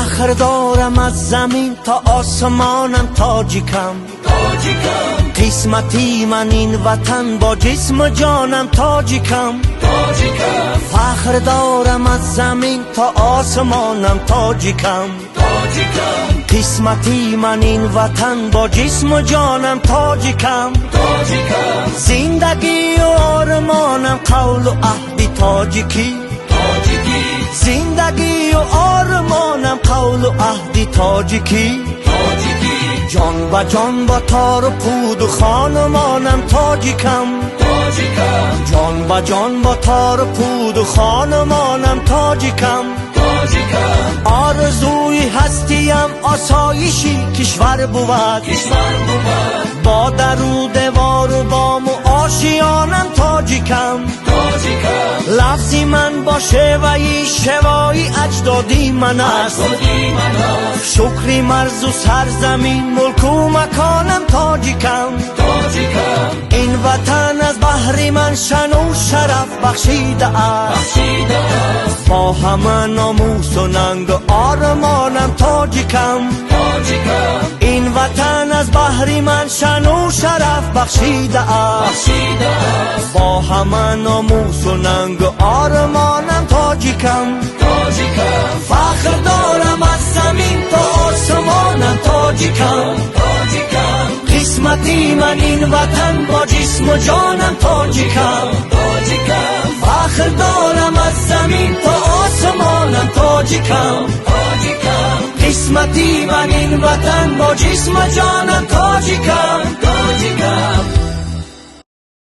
فخر دارم از زمین تا آسمانم تاجیکم. قسمتی من این وطن با جسم و جانم تاجیکم. فخر دارم از زمین تا آسمانم تاجیکم. قسمتی من این وطن با جسم و جانم تاجیکم. زندگی و آرمانم قول و عهد تاجیکی. زندگی و آرمانم قول و عهد تاجیکی. جان با جان با تار و پود و خانمانم تاجیکم. جان با جان با تار و پود و خانمانم تاجیکم. آرزوی هستیم آسایشی کشور بود. با در و دیوار و بام و آشیانم تاجیکم. لفظی من با شوایی اجدادی من است. شکری مرز و سرزمین ملک و مکانم تاجیکم. این وطن از بحر من شن و شرف بخشیده است. با همه ناموس و ننگ و آرمانم تاجیکم. این وطن از بحر من شن و شرف بخشیده است. با همه ناموس و ننگ و آرمانم تاجیکم. فخر دارم از زمین تا آسمانم تاجیکم. قسمتی من این وطن با جسم و جانم تاجیکم. فخر دارم از زمین تا آسمانم تاجیکم. قسمتی من این وطن با جسم و جانم تاجیکم.